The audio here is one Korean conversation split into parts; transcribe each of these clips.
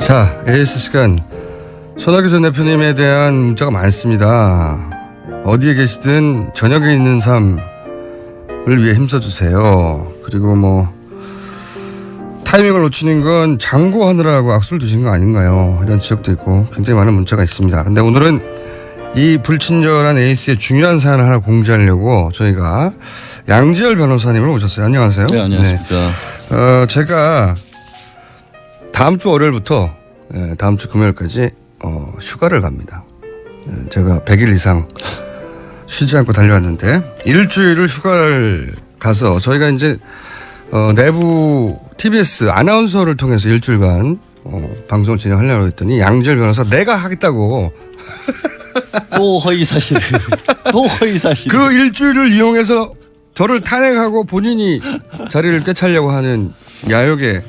자, AS 시간. 손학규 전 대표님에 대한 문자가 많습니다. 어디에 계시든 저녁에 있는 삶을 위해 힘써주세요. 그리고 뭐 타이밍을 놓치는 건 장고하느라고 악수를 두신 거 아닌가요? 이런 지적도 있고 굉장히 많은 문자가 있습니다. 근데 오늘은 이 불친절한 에이스의 중요한 사안을 하나 공지하려고 저희가 양지열 변호사님을 모셨어요. 안녕하세요. 네, 안녕하십니까. 네. 제가 다음 주 월요일부터 다음 주 금요일까지 휴가를 갑니다. 제가 100일 이상 쉬지 않고 달려왔는데 일주일을 휴가를 가서 저희가 이제 내부 TBS 아나운서를 통해서 일주일간 방송을 진행하려고 했더니 양지열 변호사 내가 하겠다고 또 허위사실을 또 허위사실. 그 일주일을 이용해서 저를 탄핵하고 본인이 자리를 꿰차려고 하는 야욕에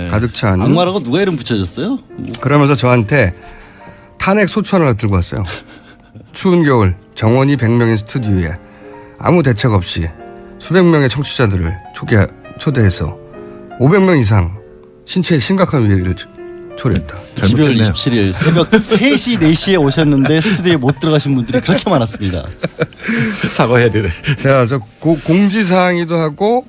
가득 찬 악마라고 누가 이름 붙여줬어요? 그러면서 저한테 탄핵 소추 하나 들고 왔어요. 추운 겨울 정원이 100명인 스튜디오에 아무 대책 없이 수백 명의 청취자들을 초대해서 500명 이상 신체에 심각한 위해를 초래했다. 12월 27일 새벽 3시, 4시에 오셨는데 스튜디오에 못 들어가신 분들이 그렇게 많았습니다. 사과해야 되네. 자, 저 공지사항이기도 하고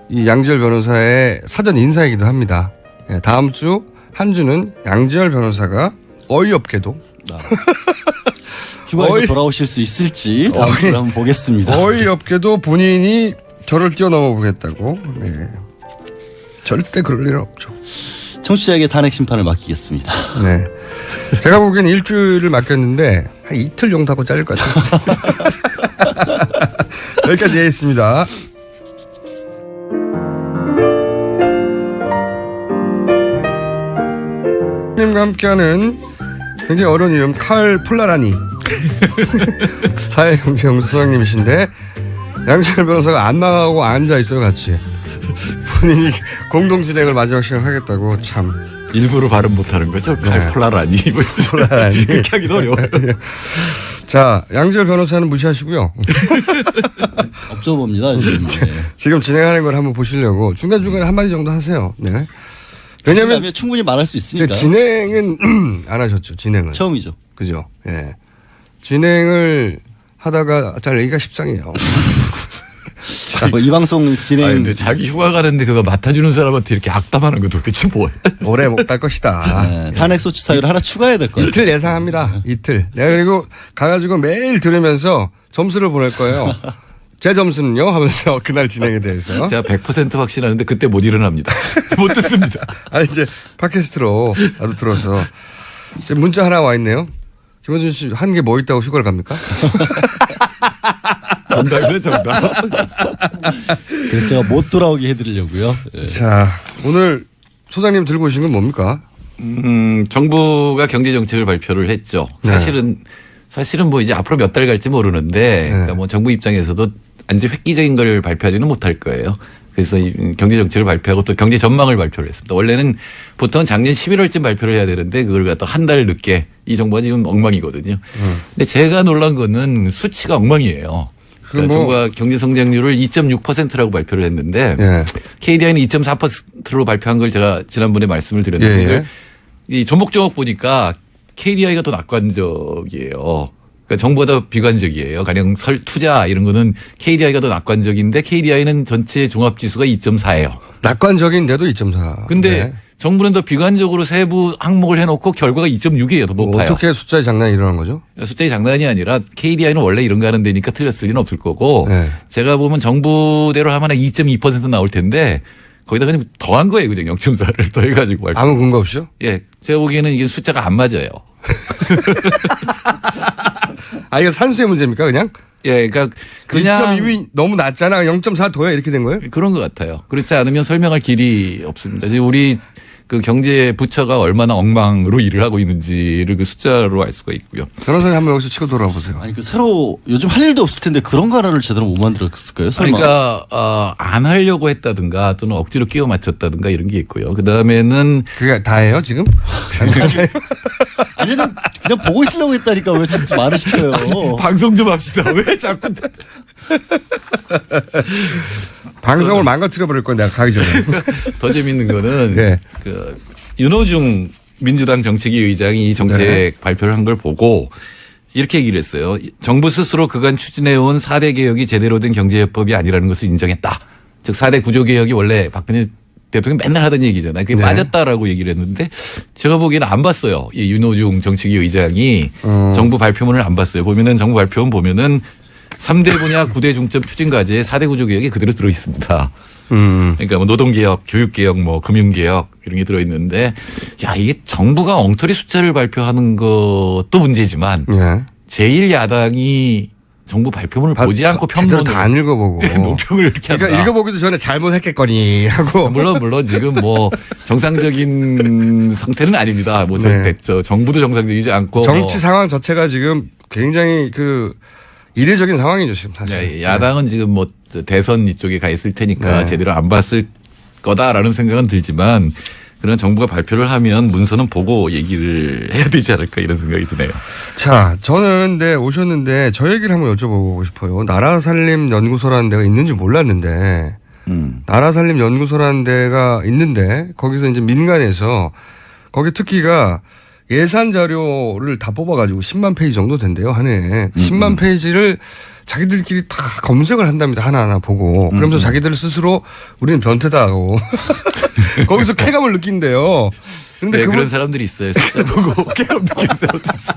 이 양지열 변호사의 사전 인사이기도 합니다. 다음 주 한 주는 양지열 변호사가 어이없게도 휴가에서 돌아오실 수 있을지 다음 주에 한번 보겠습니다. 어이없게도 본인이 저를 뛰어넘어 보겠다고. 네. 절대 그럴 일은 없죠. 청취자에게 탄핵 심판을 맡기겠습니다. 네. 제가 보기엔 일주일을 맡겼는데 한 이틀 정도 하고 잘릴 것 같아요. 여기까지 하겠습니다. 님과 함께하는 굉장히 어려운 이름 칼 폴라라니 사회경제연구소 소장님이신데 양지열 변호사가 안 나가고 앉아 있어요 같이. 본인이 공동 진행을 마지막 시간 하겠다고 참. 일부러 발음 못하는 거죠? 네. 칼폴라라니. 폴라라니. 그렇게 하기도 어려워요. 자, 양지열 변호사는 무시하시고요. 없어 봅니다. 지금 진행하는 걸 한번 보시려고 중간중간에 한마디 정도 하세요. 네. 왜냐하면 충분히 말할 수 있으니까. 진행은 안 하셨죠. 진행은. 처음이죠. 그죠. 예. 진행을 하다가 잘리기가 십상이에요. 이 방송 진행. 근데 자기 휴가 가는데 그거 맡아주는 사람한테 이렇게 악담하는 거 도대체 뭐야? 오래 못 갈 것이다. 네, 탄핵 소추 사유를 하나 추가해야 될 거예요. 이틀 예상합니다. 이틀. 내가 그리고 가가지고 매일 들으면서 점수를 보낼 거예요. 제 점수는요? 하면서 그날 진행에 대해서. 제가 100% 확신하는데 그때 못 일어납니다. 못 듣습니다. 아니 이제 팟캐스트로 나도 들어서 지금 문자 하나 와 있네요. 김원준 씨 한 게 뭐 있다고 휴가를 갑니까? 정답이네 정답. 그래서 제가 못 돌아오게 해드리려고요. 네. 자, 오늘 소장님 들고 오신 건 뭡니까? 정부가 경제 정책을 발표를 했죠. 사실은 뭐 이제 앞으로 몇 달 갈지 모르는데 그러니까 뭐 정부 입장에서도 완전 획기적인 걸 발표하지는 못할 거예요. 그래서 경제 정책을 발표하고 또 경제 전망을 발표를 했습니다. 원래는 보통 작년 11월쯤 발표를 해야 되는데 그걸 갖다 한 달 늦게 이 정부가 지금 엉망이거든요. 근데 제가 놀란 거는 수치가 엉망이에요. 그러니까 정부가 경제 성장률을 2.6%라고 발표를 했는데 KDI는 2.4%로 발표한 걸 제가 지난번에 말씀을 드렸는데 이걸 이 조목조목 보니까 KDI가 더 낙관적이에요. 그러니까 정부가 더 비관적이에요. 가령 투자 이런 거는 KDI가 더 낙관적인데 KDI는 전체 종합지수가 2.4예요. 낙관적인데도 2.4. 근데 정부는 더 비관적으로 세부 항목을 해놓고 결과가 2.6이에요. 더 높아요. 어떻게 숫자의 장난이 일어난 거죠? 숫자의 장난이 아니라 KDI는 원래 이런 거 하는 데니까 틀렸을 리는 없을 거고 제가 보면 정부대로 하면 2.2% 나올 텐데 거기다 그냥 더한 거예요. 그죠? 0.4를 더해가지고. 아무 근거 없이요? 예. 제가 보기에는 이게 숫자가 안 맞아요. 아, 이거 산수의 문제입니까, 그냥? 예, 그러니까 그냥 2.2이 너무 낮잖아. 0.4 더해 이렇게 된 거예요? 그런 것 같아요. 그렇지 않으면 설명할 길이 없습니다. 지금 우리 그 경제 부처가 얼마나 엉망으로 일을 하고 있는지를 그 숫자로 알 수가 있고요. 변호사님 한번 여기서 치고 돌아와 보세요. 아니 새로 요즘 할 일도 없을 텐데 그런 거 하나를 제대로 못 만들었을까요? 설마. 그러니까 안 하려고 했다든가 또는 억지로 끼워 맞췄다든가 이런 게 있고요. 그 다음에는 그게 다예요 지금? 아니 그냥 보고 있으려고 했다니까 왜 자꾸 말을 시켜요? 방송 좀 합시다. 왜 자꾸 방송을 망가뜨려 버릴 거야 내가 가기 전에. 더 재밌는 거는 네. 그 윤호중 민주당 정책위 의장이 이 정책 발표를 한 걸 보고 이렇게 얘기를 했어요. 정부 스스로 그간 추진해온 4대 개혁이 제대로 된 경제협법이 아니라는 것을 인정했다. 즉 4대 구조개혁이 원래 박근혜 대통령이 맨날 하던 얘기잖아요. 그게 맞았다라고 얘기를 했는데 제가 보기에는 안 봤어요. 이 윤호중 정책위 의장이 정부 발표문을 안 봤어요. 보면은 정부 발표문 보면은 3대 분야 9대 중점 추진 과제에 4대 구조개혁이 그대로 들어 있습니다. 그러니까 뭐 노동개혁, 교육개혁, 뭐 금융개혁 이런 게 들어 있는데 야 이게 정부가 엉터리 숫자를 발표하는 것도 문제지만 제1야당이 정부 발표문을 보지 않고 제대로 평론을 다 안 읽어보고 논평을 이렇게 한다. 그러니까 읽어보기도 전에 잘못했겠거니 하고 물론 지금 뭐 정상적인 상태는 아닙니다. 뭐 됐죠. 정부도 정상적이지 않고 정치 상황 자체가 지금 굉장히 그 이례적인 상황이죠 지금 사실. 야당은 지금 뭐 대선 이쪽에 가 있을 테니까 제대로 안 봤을 거다라는 생각은 들지만 그런 정부가 발표를 하면 문서는 보고 얘기를 해야 되지 않을까 이런 생각이 드네요. 자, 저는 오셨는데 저 얘기를 한번 여쭤보고 싶어요. 나라살림연구소라는 데가 있는지 몰랐는데 나라살림연구소라는 데가 있는데 거기서 이제 민간에서 거기 특기가 예산 자료를 다 뽑아가지고 10만 페이지 정도 된대요, 한 해에. 10만 페이지를 자기들끼리 다 검색을 한답니다. 하나하나 보고. 그러면서 자기들 스스로 우리는 변태다 하고. 거기서 쾌감을 느낀대요. 근데 그런 사람들이 있어요. 숫자 보고 쾌감 느끼는 사람도 있어.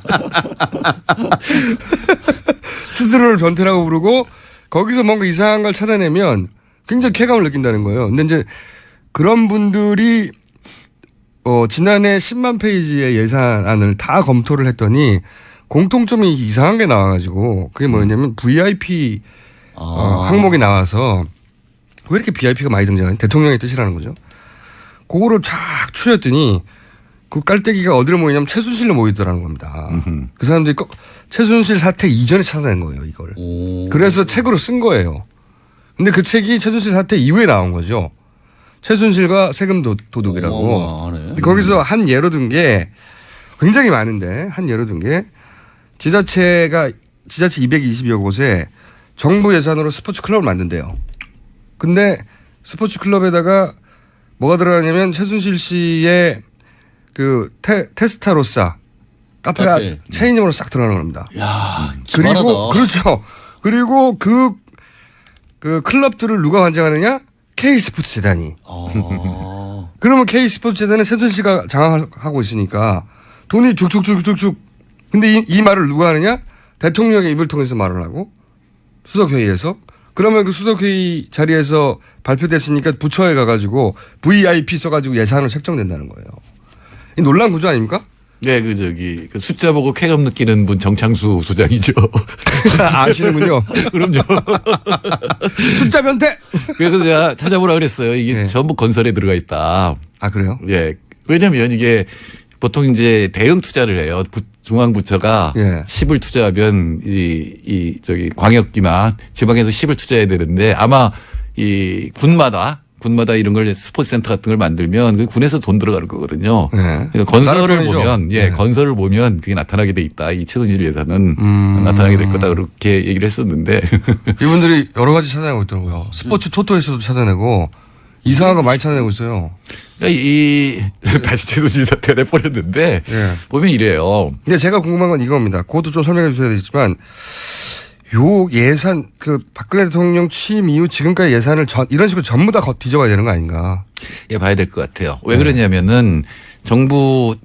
스스로를 변태라고 부르고 거기서 뭔가 이상한 걸 찾아내면 굉장히 쾌감을 느낀다는 거예요. 근데 이제 그런 분들이 지난해 10만 페이지의 예산안을 다 검토를 했더니 공통점이 이상한 게 나와가지고 그게 뭐냐면 VIP 항목이 나와서 왜 이렇게 VIP가 많이 등장하냐 대통령의 뜻이라는 거죠. 그거를 쫙 추렸더니 그 깔때기가 어디로 모이냐면 최순실로 모이더라는 겁니다. 그 사람들이 꼭 최순실 사태 이전에 찾아낸 거예요 이걸. 그래서 책으로 쓴 거예요. 근데 그 책이 최순실 사태 이후에 나온 거죠. 최순실과 세금 도둑이라고. 근데 거기서 한 예로 든 게 굉장히 많은데 한 예로 든 게 지자체 222여 곳에 정부 예산으로 스포츠 클럽을 만든대요. 근데 스포츠 클럽에다가 뭐가 들어가냐면 최순실 씨의 그 테스타로사 카페가 체인점으로 싹 들어가는 겁니다. 야, 그리고 그렇죠. 그리고 그 클럽들을 누가 관장하느냐? K스포츠 재단이. 그러면 K스포츠 재단은 최순실씨가 장악하고 있으니까 돈이 쭉쭉쭉쭉쭉. 근데 이 말을 누가 하느냐? 대통령의 입을 통해서 말을 하고 수석회의에서. 그러면 그 수석회의 자리에서 발표됐으니까 부처에 가가지고 VIP 써가지고 예산을 책정된다는 거예요. 이 논란 구조 아닙니까? 네, 그 숫자 보고 쾌감 느끼는 분 정창수 소장이죠. 아시는군요. 그럼요. 숫자 변태. 그래서 제가 찾아보라 그랬어요. 이게 전부 건설에 들어가 있다. 아 그래요? 예. 왜냐면 이게 보통 이제 대응 투자를 해요. 중앙부처가 10을 투자하면 저기 광역이나 지방에서 10을 투자해야 되는데 아마 이 군마다 이런 걸 스포츠 센터 같은 걸 만들면 그 군에서 돈 들어가는 거거든요. 그러니까 건설을 보면 건설을 보면 그게 나타나게 돼 있다. 이 최순실 예산은 나타나게 될 거다. 그렇게 얘기를 했었는데 이분들이 여러 가지 찾아내고 있더라고요. 스포츠 토토에서도 찾아내고 이상한 거 많이 찾아내고 있어요. 다시 최순실 사태가 내버렸는데 보면 이래요. 근데 제가 궁금한 건 이겁니다. 그것도 좀 설명해 주셔야 되겠지만 요 예산 박근혜 대통령 취임 이후 지금까지 예산을 이런 식으로 전부 다 뒤져봐야 되는 거 아닌가? 예, 봐야 될 것 같아요. 왜 그러냐면은 정부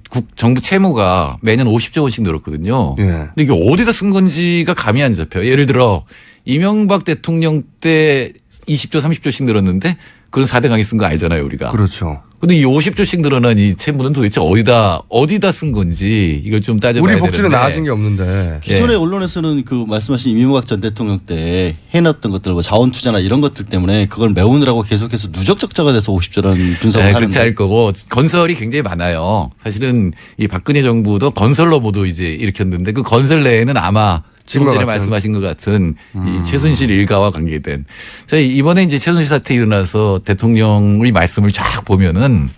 채무가 매년 50조 원씩 늘었거든요. 근데 이게 어디다 쓴 건지가 감이 안 잡혀요. 예를 들어 이명박 대통령 때 20조 30조씩 늘었는데 그런 4대 강의 쓴 거 알잖아요, 우리가. 그렇죠. 근데 이 50조씩 늘어난 이 채무는 도대체 어디다 쓴 건지 이걸 좀 따져봐야 되는데. 우리 복지는 나아진 게 없는데. 기존의 언론에서는 그 말씀하신 이명박 전 대통령 때 해놨던 것들 뭐 자원 투자나 이런 것들 때문에 그걸 메우느라고 계속해서 누적 적자가 돼서 50조라는 분석을 하는데. 그렇지 않을 거고 건설이 굉장히 많아요. 사실은 이 박근혜 정부도 건설로 모두 이제 일으켰는데 그 건설 내에는 아마 지금 전에 말씀하신 것 같은 이 최순실 일가와 관계된. 자, 이번에 이제 최순실 사태 일어나서 대통령의 말씀을 쫙 보면은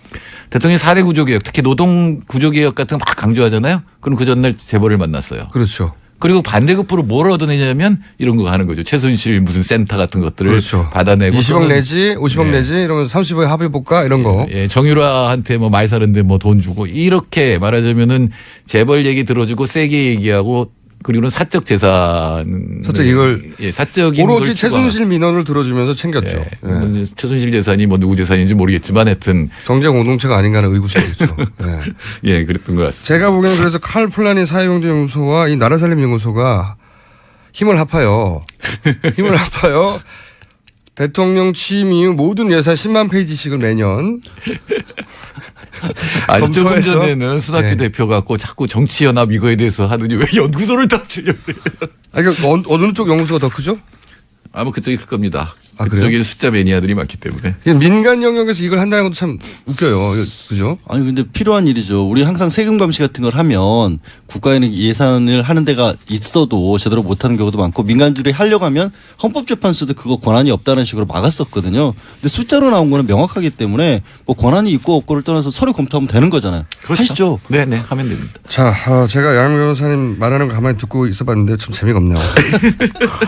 대통령이 4대 구조개혁, 특히 노동 구조개혁 같은 거 막 강조하잖아요. 그럼 그 전날 재벌을 만났어요. 그렇죠. 그리고 반대급부로 뭘 얻어내냐면 이런 거 하는 거죠. 최순실 무슨 센터 같은 것들을 그렇죠. 받아내고 20억 내지 50억 네. 내지 이러면서 30억에 합의해볼까 이런 거. 예, 정유라한테 뭐 말 사는데 뭐 돈 주고 이렇게 말하자면은 재벌 얘기 들어주고 세게 얘기하고 그리고는 사적 재산. 사적 이걸 예, 사적인 오로지 걸 최순실 민원을 들어주면서 챙겼죠. 예. 예. 최순실 재산이 뭐 누구 재산인지 모르겠지만 하여튼 경제 공동체가 아닌가 하는 의구심이 있죠. 예. 예, 그랬던 것 같습니다. 제가 보기에는 그래서 칼 플라니 사회경제연구소와 이 나라살림연구소가 힘을 합하여 대통령 취임 이후 모든 예산 10만 페이지씩을 매년 아니 조금 검토해서? 전에는 순학규 네. 대표 갖고 자꾸 정치연합 이거에 대해서 하더니 왜 연구소를 답치려고 그래요. 그러니까 어느 쪽 연구소가 더 크죠? 아마 그쪽이 클 겁니다. 아, 그래요? 그쪽에 숫자 매니아들이 많기 때문에. 민간 영역에서 이걸 한다는 것도 참 웃겨요. 그죠? 아니 근데 필요한 일이죠. 우리 항상 세금 감시 같은 걸 하면 국가에는 예산을 하는 데가 있어도 제대로 못하는 경우도 많고 민간주의 하려고 하면 헌법재판소도 그거 권한이 없다는 식으로 막았었거든요. 근데 숫자로 나온 거는 명확하기 때문에 뭐 권한이 있고 없고를 떠나서 서류 검토하면 되는 거잖아요. 하시죠. 네네 하면 됩니다. 자, 제가 양 변호사님 말하는 거 가만히 듣고 있어봤는데 좀 재미가 없네요.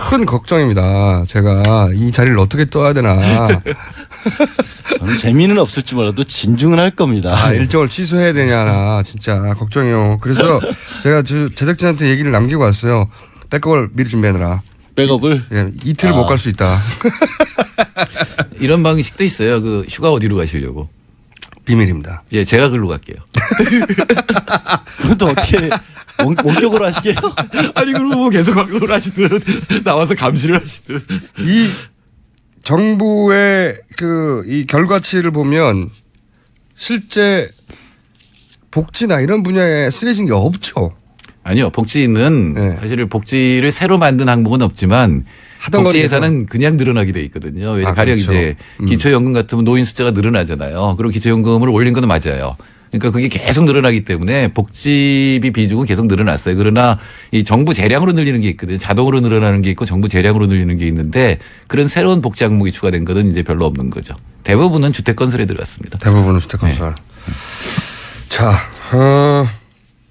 큰 걱정입니다. 제가 이 자리를 어떻게 떠야 되나. 저는 재미는 없을지 몰라도 진중은 할 겁니다. 일정을 취소해야 되냐 진짜 걱정이요. 그래서 제가 제작진한테 얘기를 남기고 왔어요. 백업을 미리 준비해놔라. 백업을 예, 이틀 못 갈 수 있다. 이런 방식도 있어요. 그 휴가 어디로 가시려고? 비밀입니다. 예, 제가 글로 갈게요. 그것도 어떻게 원격으로 하시게요? 아니 그리고 뭐 계속 방송을 하시든 나와서 감시를 하시든. 이 정부의 이 결과치를 보면 실제 복지나 이런 분야에 쓰여진 게 없죠. 아니요. 복지는 네. 사실 복지를 새로 만든 항목은 없지만 하던 복지 거니까. 예산은 그냥 늘어나게 돼 있거든요. 가령 그렇죠. 이제 기초연금 같으면 노인 숫자가 늘어나잖아요. 그리고 기초연금을 올린 건 맞아요. 그러니까 그게 계속 늘어나기 때문에 복지비 비중은 계속 늘어났어요. 그러나 이 정부 재량으로 늘리는 게 있거든요. 자동으로 늘어나는 게 있고 정부 재량으로 늘리는 게 있는데 그런 새로운 복지 항목이 추가된 것은 이제 별로 없는 거죠. 대부분은 주택 건설에 들어갔습니다. 대부분은 주택건설. 자,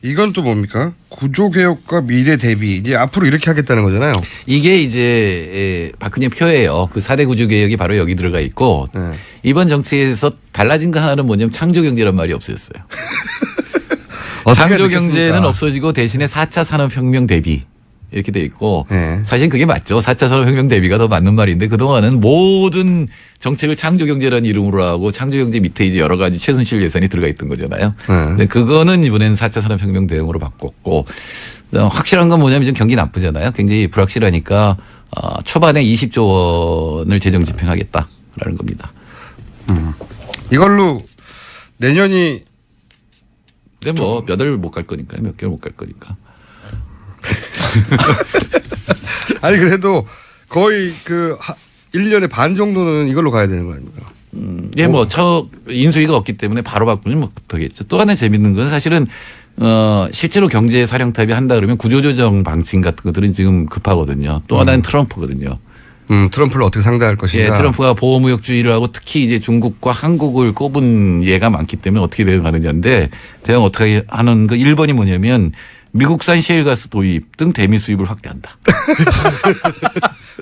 이건 또 뭡니까? 구조개혁과 미래 대비. 이제 앞으로 이렇게 하겠다는 거잖아요. 이게 이제 박근혜 표예요. 그 4대 구조개혁이 바로 여기 들어가 있고 네. 이번 정치에서 달라진 거 하나는 뭐냐면 창조경제란 말이 없어졌어요. 어떻게 창조경제는 됐겠습니까? 없어지고 대신에 4차 산업혁명 대비 이렇게 돼 있고 네. 사실 그게 맞죠. 4차 산업혁명 대비가 더 맞는 말인데 그동안은 모든 정책을 창조경제라는 이름으로 하고 창조경제 밑에 이제 여러 가지 최순실 예산이 들어가 있던 거잖아요. 근데 그거는 이번에는 4차 산업혁명 대응으로 바꿨고 확실한 건 뭐냐면 지금 경기 나쁘잖아요. 굉장히 불확실하니까 초반에 20조 원을 재정 집행하겠다라는 겁니다. 이걸로 내년이 근데 뭐 몇 월 못 갈 거니까 몇 개월 못 갈 거니까. 아니 그래도 거의 1년에 반 정도는 이걸로 가야 되는 거 아닙니까? 예, 뭐 인수위가 없기 때문에 바로 바꾸면 못하겠죠. 또 하나 재밌는 건 사실은 실제로 경제 사령탑이 한다 그러면 구조조정 방침 같은 것들은 지금 급하거든요. 또 하나는 트럼프거든요. 트럼프를 어떻게 상대할 예, 것인가. 트럼프가 보호무역주의를 하고 특히 이제 중국과 한국을 꼽은 예가 많기 때문에 어떻게 대응하느냐인데 대응 어떻게 하는 거 1번이 뭐냐면 미국산 셰일가스 도입 등 대미 수입을 확대한다.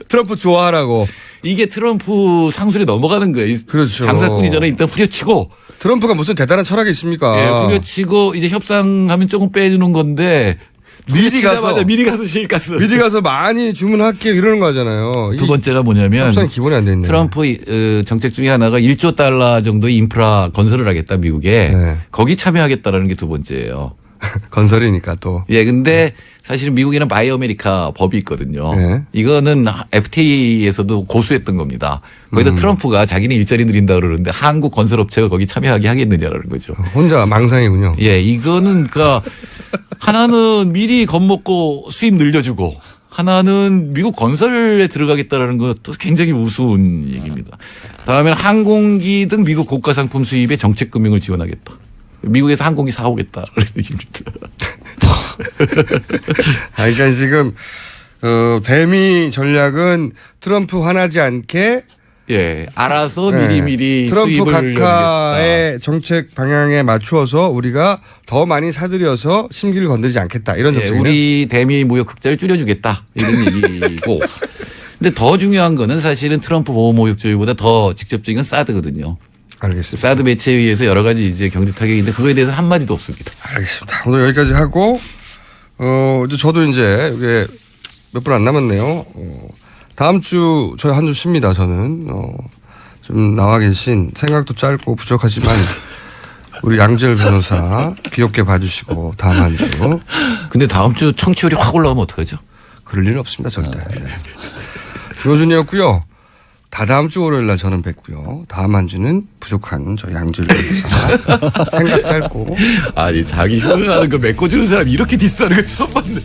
트럼프 좋아하라고. 이게 트럼프 상술에 넘어가는 거예요. 그렇죠. 장사꾼이잖아요. 일단 후려치고. 트럼프가 무슨 대단한 철학이 있습니까? 예, 후려치고 이제 협상하면 조금 빼주는 건데 미리 가서 셰일가스. 미리 가서 많이 주문할게요 이러는 거잖아요. 두 번째가 뭐냐면 협상이 기본이 안 돼 있네요. 트럼프 정책 중에 하나가 1조 달러 정도의 인프라 건설을 하겠다 미국에. 네. 거기 참여하겠다라는 게 두 번째예요. 건설이니까 또. 예, 근데 사실은 미국에는 바이 아메리카 법이 있거든요. 네. 이거는 FTA에서도 고수했던 겁니다. 거기다 트럼프가 자기는 일자리 늘린다 그러는데 한국 건설업체가 거기 참여하게 하겠느냐라는 거죠. 혼자 망상이군요. 예, 이거는 그러니까 하나는 미리 겁먹고 수입 늘려주고 하나는 미국 건설에 들어가겠다라는 것도 굉장히 우스운 얘기입니다. 다음에는 항공기 등 미국 국가 상품 수입에 정책 금융을 지원하겠다. 미국에서 항공기 사오겠다라는 얘기입니다. 그러니까 지금 대미 전략은 트럼프 화나지 않게 예, 알아서 네. 미리미리 트럼프 수입을 각하의 늘리겠다. 정책 방향에 맞추어서 우리가 더 많이 사들여서 심기를 건드리지 않겠다 이런 예, 정책이네요. 우리 대미 무역 흑자를 줄여주겠다 이런 얘기고. 근데 더 중요한 거는 사실은 트럼프 보호무역주의보다 더 직접적인 건 사드거든요. 알겠습니다. 사드 배치에 의해서 여러 가지 이제 경제 타격인데 그거에 대해서 한 마디도 없습니다. 알겠습니다. 오늘 여기까지 하고 이제 저도 이제 이게 몇 분 안 남았네요. 다음 주 저희 한 주 쉽니다. 저는 좀 나와 계신 생각도 짧고 부족하지만 우리 양재열 변호사 귀엽게 봐주시고 다음 한 주 근데 다음 주 청취율이 확 올라가면 어떡하죠? 그럴 일은 없습니다. 절대. 네. 김호준이었고요. 다다음 주 월요일 날 저는 뵙고요. 다음 한 주는 부족한 저 양재열 변호사 생각 짧고 아니 자기 휴가가는 거 메꿔주는 사람 이렇게 디스하는 거 처음 봤네.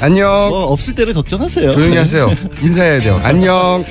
안녕. 없을 때를 걱정하세요. 조용히 하세요. 인사해야 돼요. 안녕.